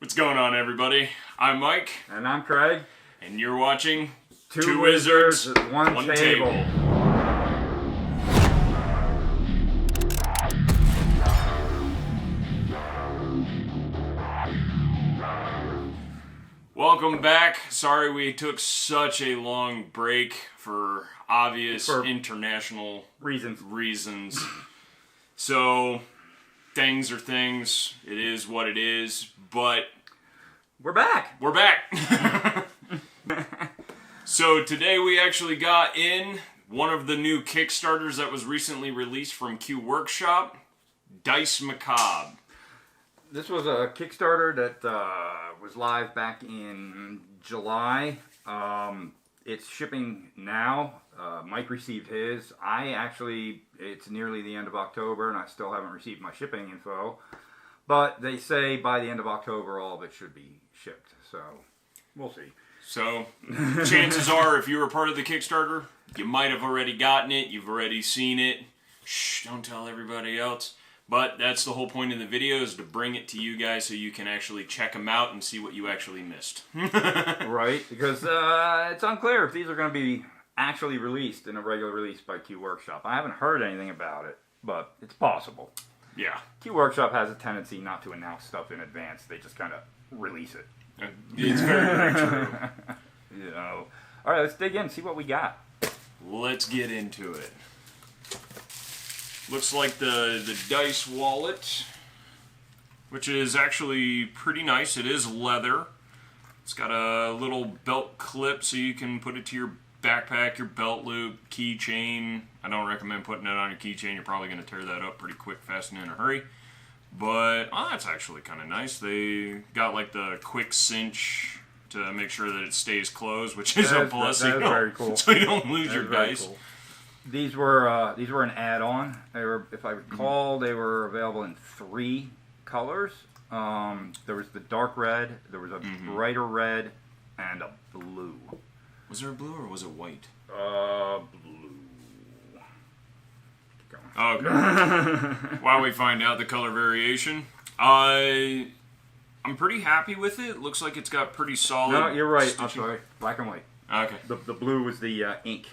What's going on, everybody? I'm Mike. And I'm Craig. And you're watching Two Wizards, one table. Welcome back. Sorry we took such a long break for obvious international reasons. So, things are things. It is what it is. But we're back. We're back. So today we actually got in one of the new Kickstarters that was recently released from Q Workshop, Dice Macabre. This was a Kickstarter that was live back in July. It's shipping now. Mike received his. It's nearly the end of October and I still haven't received my shipping info. But they say by the end of October all of it should be shipped. So we'll see. So chances are if you were part of the Kickstarter, you might have already gotten it. You've already seen it. Shh, don't tell everybody else. But that's the whole point of the video, is to bring it to you guys so you can actually check them out and see what you actually missed. Right, because it's unclear if these are going to be actually released in a regular release by Q Workshop. I haven't heard anything about it, but it's possible. Yeah. Q Workshop has a tendency not to announce stuff in advance. They just kind of release it. It's very, very true. You know. All right, let's dig in, see what we got. Let's get into it. Looks like the dice wallet, which is actually pretty nice. It is leather. It's got a little belt clip so you can put it to your backpack, your belt loop, keychain. I don't recommend putting it on your keychain. You're probably going to tear that up pretty quick, fast, and in a hurry. But that's actually kind of nice. They got like the quick cinch to make sure that it stays closed, which is a plus. That is very cool. So you don't lose your dice. Cool. These were an add-on. They were, if I recall, they were available in 3 colors. There was the dark red, there was a brighter red, and a blue. Was there a blue or was it white? Blue. Okay. While we find out the color variation, I'm pretty happy with it. It looks like it's got pretty solid. No, you're right. Stitching. I'm sorry. Black and white. Okay. The blue was the ink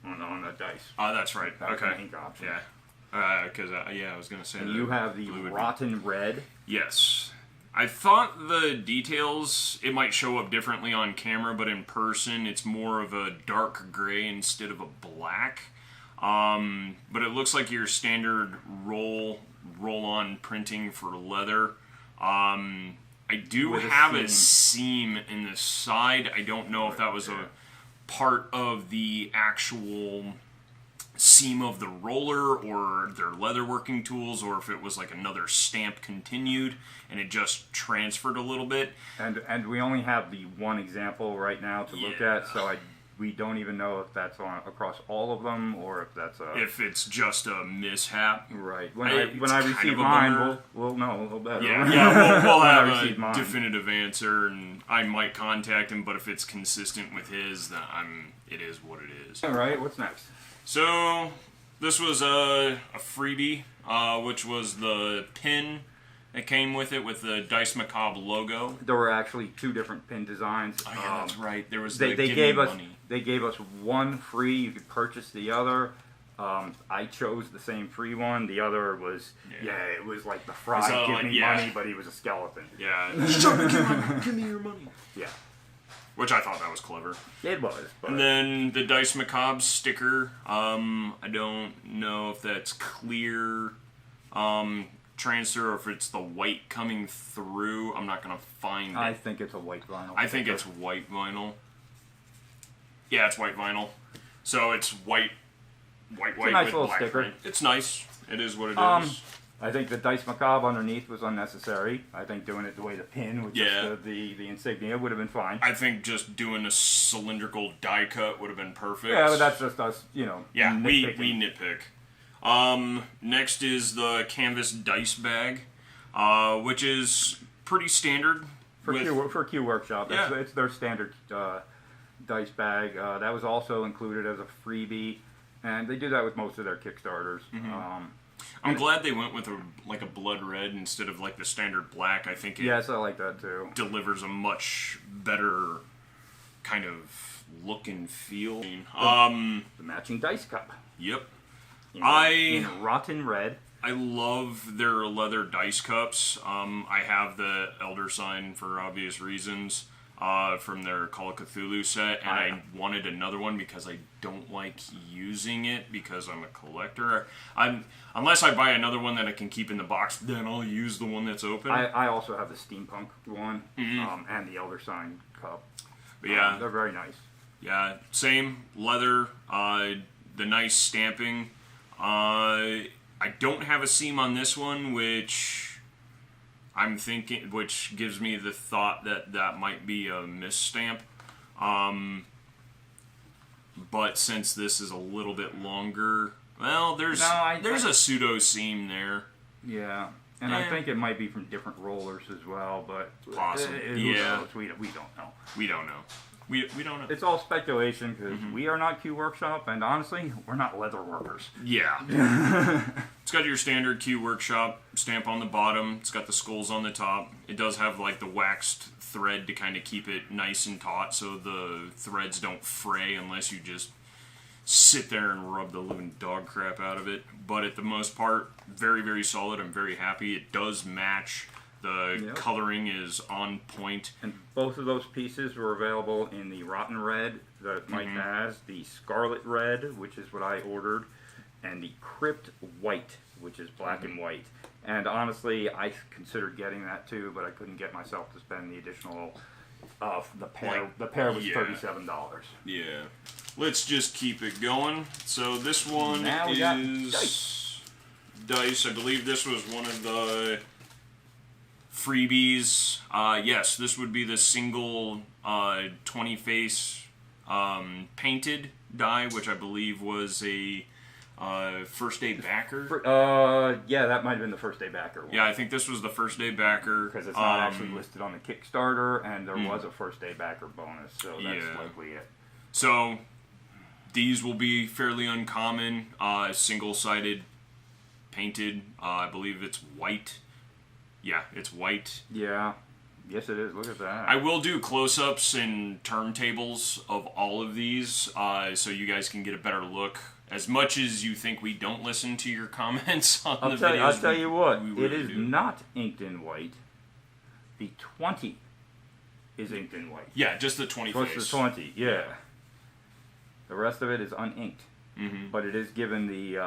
on the dice. Oh, that's right. That was okay. the ink option. Yeah. Because I was gonna say. And you have the rotten red. Yes. I thought the details, it might show up differently on camera, but in person it's more of a dark gray instead of a black. But it looks like your standard roll-on printing for leather. I do have a seam in the side. I don't know if that was a part of the actual seam of the roller or their leatherworking tools, or if it was like another stamp continued and it just transferred a little bit. And we only have the one example right now to look at, so we don't even know if that's on across all of them or if that's if it's just a mishap. Right. When I receive mine, we'll know a little better. Yeah, we'll have a definitive answer, and I might contact him. But if it's consistent with his, then it is what it is. All right. What's next? So this was a freebie, which was the pin that came with it with the Dice Macabre logo. There were actually 2 different pin designs. Oh yeah, that's right. There was they gave us one free. You could purchase the other. I chose the same free one. The other was it was like the Fry give me money, but he was a skeleton. Yeah, shut up, give me your money. Yeah. Which I thought that was clever. It was. But and then the Dice Macabre sticker. I don't know if that's clear transfer or if it's the white coming through. I'm not going to find it. I think it's a white vinyl. I think it's white vinyl. Yeah, it's white vinyl. So it's white it's a nice with little black sticker. print. It's nice. It is what it is. I think the Dice Macabre underneath was unnecessary. I think doing it the way the pin with just the insignia would have been fine. I think just doing a cylindrical die cut would have been perfect. Yeah, but that's just us, Yeah, nitpicking. we nitpick. Next is the canvas dice bag, which is pretty standard. For Q Workshop. Yeah. It's their standard dice bag. That was also included as a freebie. And they do that with most of their Kickstarters. I'm glad they went with a blood red instead of like the standard black. I think it Yes, I like that too. delivers a much better kind of look and feel. The matching dice cup. Yep. In rotten red. I love their leather dice cups. I have the Elder Sign for obvious reasons from their Call of Cthulhu set, and I wanted another one because I don't like using it because I'm a collector. Unless I buy another one that I can keep in the box, then I'll use the one that's open. I also have the steampunk one and the Elder Sign cup. But yeah, they're very nice. Yeah, same leather. The nice stamping. I don't have a seam on this one, which gives me the thought that might be a misstamp. But since this is a little bit longer, well, there's a pseudo seam there. Yeah, and I think it might be from different rollers as well, but possibly. We don't know. We don't know. We don't know. It's all speculation because we are not Q Workshop, and honestly, we're not leather workers. Yeah. It's got your standard Q Workshop stamp on the bottom. It's got the skulls on the top. It does have like the waxed thread to kind of keep it nice and taut so the threads don't fray unless you just sit there and rub the living dog crap out of it. But at the most part, very, very solid. I'm very happy. It does match. The coloring is on point. And both of those pieces were available in the rotten red that Mike has, the scarlet red, which is what I ordered, and the crypt white, which is black and white. And honestly, I considered getting that too, but I couldn't get myself to spend the additional. The pair was $37. Yeah. Let's just keep it going. So this one now we is dice. I believe this was one of the freebies. Yes, this would be the single 20 face painted die, which I believe was a first day backer. Yeah, that might have been the first day backer one. Yeah, I think this was the first day backer. Because it's not actually listed on the Kickstarter, and there was a first day backer bonus, so that's likely it. So these will be fairly uncommon. Single-sided painted. I believe it's white. Yeah, it's white. Yeah. Yes, it is. Look at that. I will do close-ups and turntables of all of these, so you guys can get a better look. As much as you think we don't listen to your comments on the videos, I'll tell you what. we really it is do. not inked in white. The 20 is inked in white. Yeah, just the 20 What's face. the 20? Yeah. The rest of it is uninked. But it is given the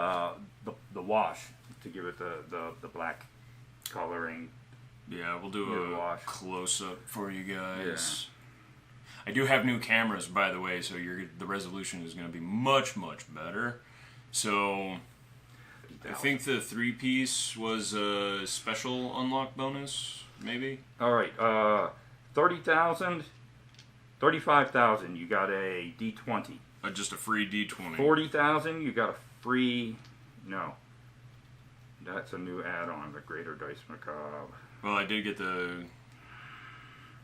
wash to give it the black coloring. Yeah, we'll do a wash. close-up for you guys. I do have new cameras, by the way, so the resolution is going to be much, much better. So I think the 3-piece was a special unlock bonus, maybe? All right. 30,000, 35,000, you got a D20. Just a free D20. 40,000, you got a free... No. That's a new add-on, the Greater Dice Macabre. Well, I did get the...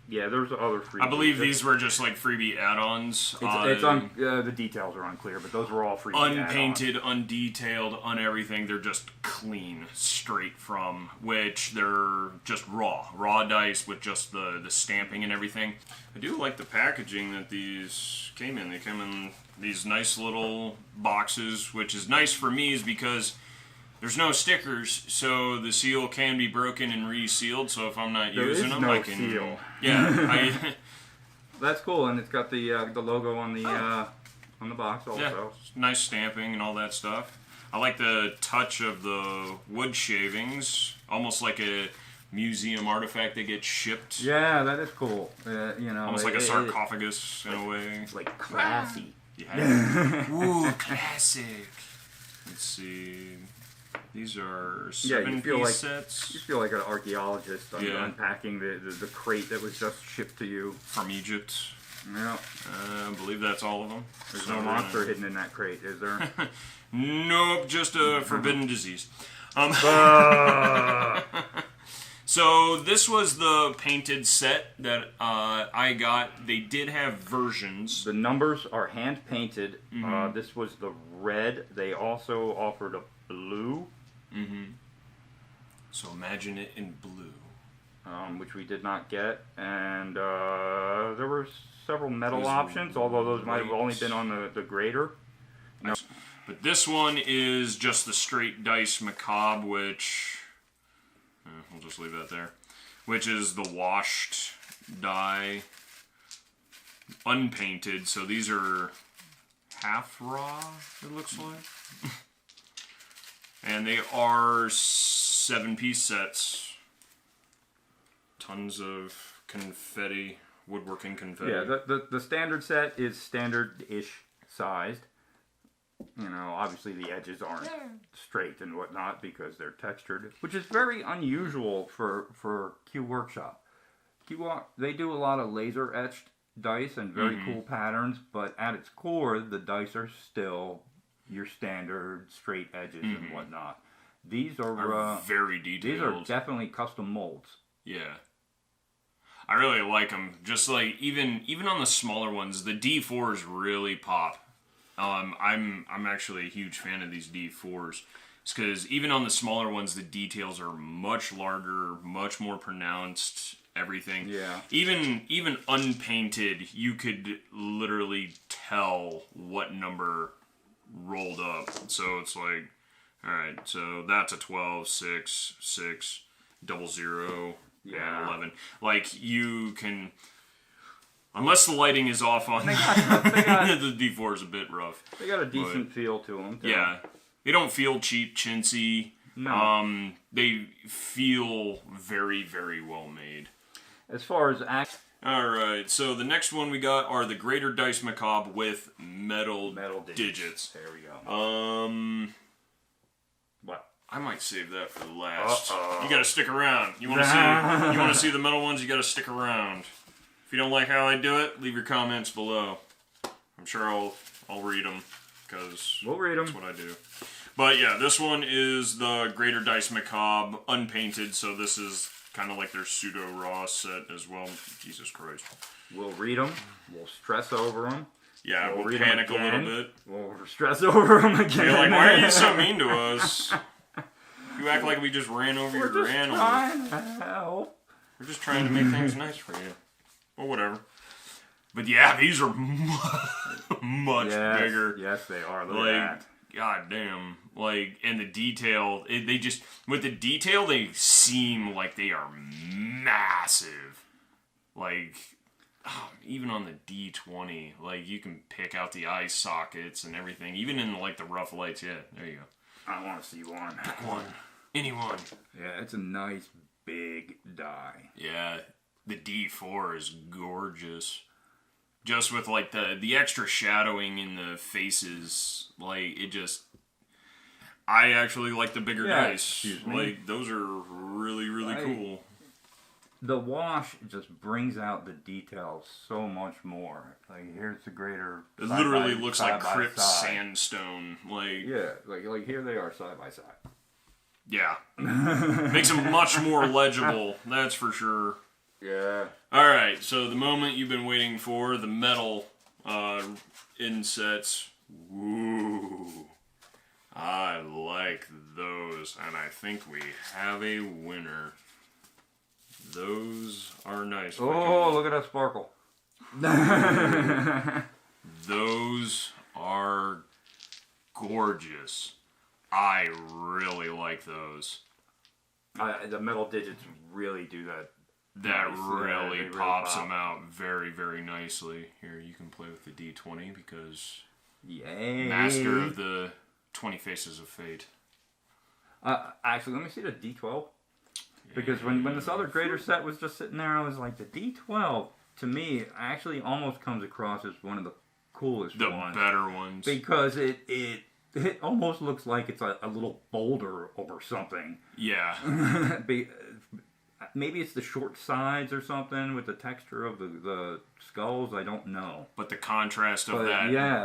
Yeah, there's other freebies. I believe these were just like freebie add-ons. The details are unclear, but those were all freebie unpainted, undetailed, everything. They're just clean, straight from which they're just raw dice with just the stamping and everything. I do like the packaging that these came in. They came in these nice little boxes, which is nice for me, is because there's no stickers, so the seal can be broken and resealed. So if I'm not using them, I can. Seal. Yeah, That's cool, and it's got the logo on the box also. Yeah, nice stamping and all that stuff. I like the touch of the wood shavings, almost like a museum artifact that gets shipped. Yeah, that is cool. Almost like a sarcophagus in a way. It's like classy. Yeah. Ooh, classic. Let's see. These are 7-piece sets. You feel like an archaeologist unpacking the crate that was just shipped to you. From Egypt. Yeah. I believe that's all of them. There's no monster hidden in that crate, is there? Nope, just a forbidden disease. So this was the painted set that I got. They did have versions. The numbers are hand painted. This was the red. They also offered a blue. So imagine it in blue. which we did not get, and there were several metal options, although those might have only been on the grader. No. But this one is just the straight dice macabre, which we'll just leave that there. Which is the washed die, unpainted. So these are half raw, it looks like. And they are 7-piece sets. Tons of confetti, woodworking confetti. Yeah, the standard set is standard-ish sized. You know, obviously the edges aren't straight and whatnot because they're textured, which is very unusual for Q Workshop. They do a lot of laser etched dice and very cool patterns, but at its core, the dice are still your standard straight edges and whatnot. These are very detailed. These are definitely custom molds. Yeah. I really like them. Just like even on the smaller ones, the D4s really pop. I'm actually a huge fan of these D4s. It's because even on the smaller ones, the details are much larger, much more pronounced. Everything. Yeah. Even unpainted, you could literally tell what number rolled up. So it's like, all right, so that's a 12, 6, 6, 00, and 11. Like, you can, unless the lighting is off on they got the D4 is a bit rough. They got a decent feel to them. Too. Yeah. They don't feel cheap, chintzy. No. They feel very, very well made. As far as Alright, so the next one we got are the Greater Dice Macabre with metal digits. There we go. What? I might save that for last. You gotta stick around. You wanna see the metal ones, you gotta stick around. If you don't like how I do it, leave your comments below. I'm sure I'll read them, because we'll read them. That's what I do. But yeah, this one is the Greater Dice Macabre, unpainted, so this is kind of like their pseudo-raw set as well. Jesus Christ. We'll read them. We'll stress over them. Yeah, we'll panic a little bit. We'll stress over them again. You're like, why are you so mean to us? You act like we just ran over your animal. We're just trying to help. We're just trying to make things nice for you. Or whatever. But yeah, these are much bigger. Yes, they are. Look like, at that. God damn. Like, and the detail, with the detail, they seem like they are massive. Like, even on the D20, like, you can pick out the eye sockets and everything. Even in, like, the rough lights. Yeah, there you go. I want to see one. Pick one. Anyone. Yeah, it's a nice, big die. Yeah, the D4 is gorgeous. Just with, like, the extra shadowing in the faces, like, it just... I actually like the bigger dice. Like, those are really, really cool. The wash just brings out the details so much more. Like, here's the greater... It literally looks like Crypt sandstone. Like, yeah, like here they are side by side. Yeah. Makes them much more legible, that's for sure. Yeah. Alright, so the moment you've been waiting for, the metal insets. Ooh. I like those, and I think we have a winner. Those are nice. Oh, look at that sparkle. Those are gorgeous. I really like those. The metal digits really do that. That really pops them out very, very nicely. Here, you can play with the D20 because... Yay! Master of the 20 Faces of Fate. Actually, let me see the D12. Because when this other greater set was just sitting there, I was like, the D12, to me, actually almost comes across as one of the coolest ones. The better ones. Because it almost looks like it's a little boulder or something. Yeah. Maybe it's the short sides or something with the texture of the skulls. I don't know. But the contrast of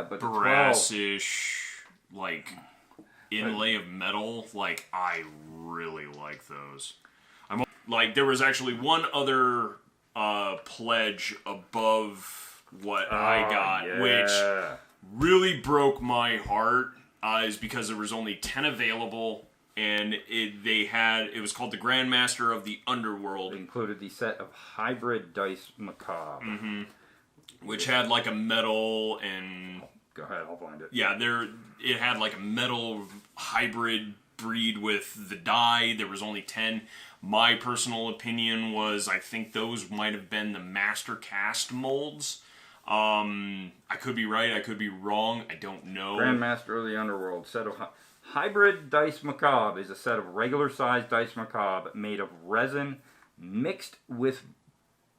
but brassish, like, inlay of metal, like, I really like those. Like, there was actually one other pledge above what I got, which really broke my heart, is because there was only 10 available, and it was called the Grandmaster of the Underworld. It included the set of Hybrid Dice Macabre. Which had like a metal and... Go ahead, I'll find it. Yeah, it had like a metal hybrid breed with the die. There was only 10. My personal opinion was I think those might have been the Master Cast molds. I could be right, I could be wrong, I don't know. Grandmaster of the Underworld. Set of Hybrid Dice Macabre is a set of regular-sized Dice Macabre made of resin mixed with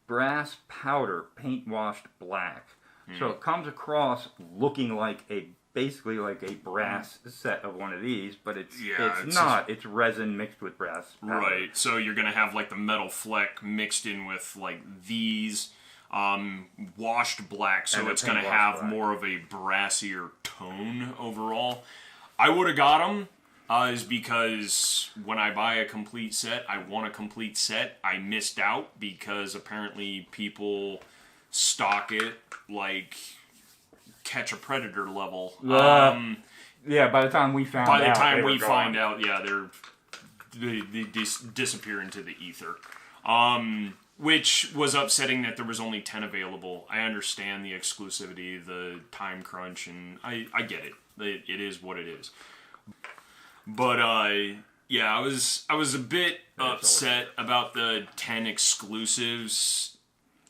brass powder, paint washed black. So it comes across looking like basically like a brass set of one of these, but it's not. It's resin mixed with brass powder. Right. So you're gonna have like the metal fleck mixed in with like these washed black, so it's gonna have black. More of a brassier tone overall. I would have got them. Is because when I buy a complete set, I want a complete set. I missed out because apparently people stock it like Catch a Predator level. Yeah, by the time we find out, yeah, they disappear into the ether. Which was upsetting that there was only 10 available. I understand the exclusivity, the time crunch, and I get it. It is what it is. But yeah, I was a bit upset about the 10 exclusives,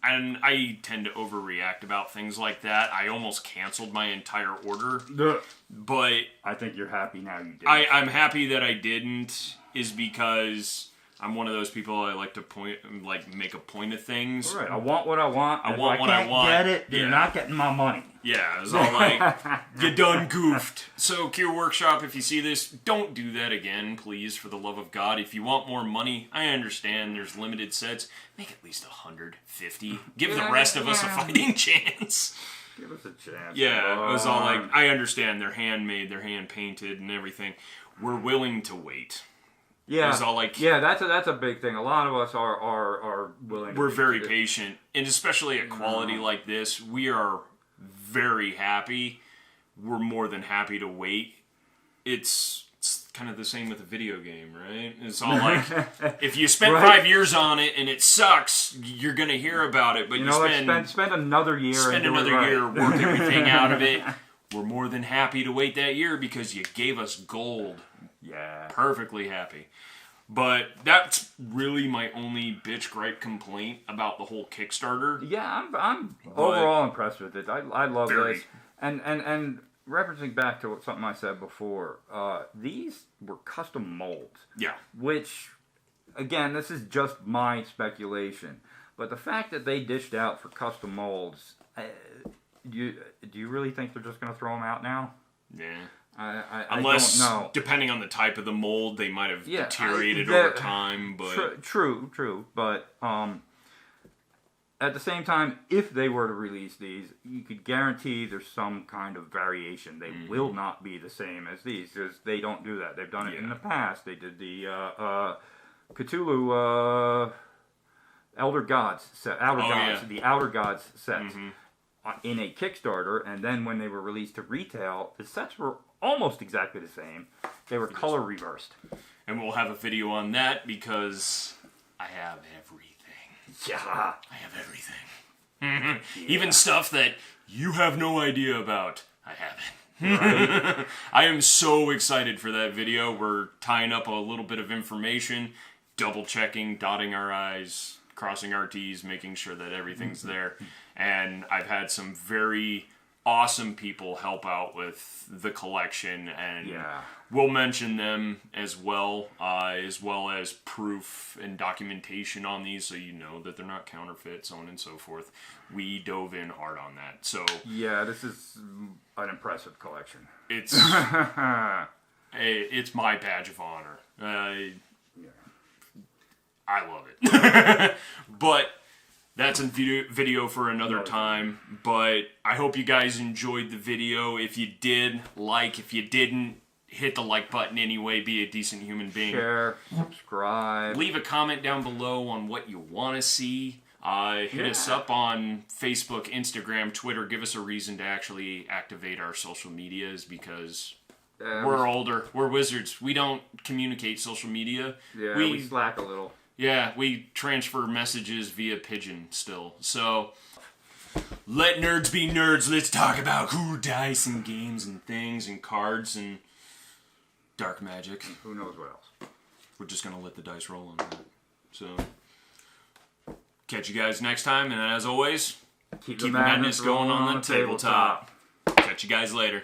and I tend to overreact about things like that. I almost canceled my entire order, but I think you're happy now you did. I'm happy that I didn't, is because I'm one of those people I like to make a point of things. All right, I want what I want. I want what I want. Get it? You're not getting my money. Yeah, it was all like, you done goofed. So, Gear Workshop, if you see this, don't do that again, please, for the love of God. If you want more money, I understand there's limited sets. Make at least 150. Give the rest of us a fighting chance. Give us a chance. Yeah, it was all like, I understand they're handmade, they're hand-painted and everything. We're willing to wait. Yeah, it was all like, that's a big thing. A lot of us are willing. We're very patient, and especially at quality like this, we are very happy. We're more than happy to wait. It's kind of the same with a video game, right? It's all like, if you spend 5 years on it and it sucks, you're gonna hear about it. But spend another year. Spend another year, work everything out of it. We're more than happy to wait that year because you gave us gold. Yeah. Perfectly happy. But that's really my only bitch gripe complaint about the whole Kickstarter. Yeah, I'm overall impressed with it. I love this. And referencing back to something I said before, these were custom molds. Yeah. Which, again, this is just my speculation. But the fact that they dished out for custom molds, do you really think they're just going to throw them out now? Yeah. Unless, I don't know. Depending on the type of the mold, they might have deteriorated over time. But true. But at the same time, if they were to release these, you could guarantee there's some kind of variation. They will not be the same as these because they don't do that. They've done it in the past. They did the Cthulhu Elder Gods set, the Outer Gods set in a Kickstarter, and then when they were released to retail, the sets were almost exactly the same. They were color reversed. And we'll have a video on that because I have everything. Yeah. I have everything. Even stuff that you have no idea about, I have it. Right. I am so excited for that video. We're tying up a little bit of information, double checking, dotting our I's, crossing our T's, making sure that everything's there. And I've had some very awesome people help out with the collection, and we'll mention them as well as proof and documentation on these, so you know that they're not counterfeit, so on and so forth. We dove in hard on that. So yeah, this is an impressive collection. It's it's my badge of honor. I love it. But that's a video for another time, but I hope you guys enjoyed the video. If you did, like. If you didn't, hit the like button anyway. Be a decent human being. Share, subscribe. Leave a comment down below on what you want to see. Hit us up on Facebook, Instagram, Twitter. Give us a reason to actually activate our social medias because We're older. We're wizards. We don't communicate social media. Yeah, we slack a little. Yeah, we transfer messages via pigeon still. So, let nerds be nerds. Let's talk about cool dice and games and things and cards and dark magic. And who knows what else? We're just going to let the dice roll on that. So, catch you guys next time. And as always, keep the madness going on the tabletop. Catch you guys later.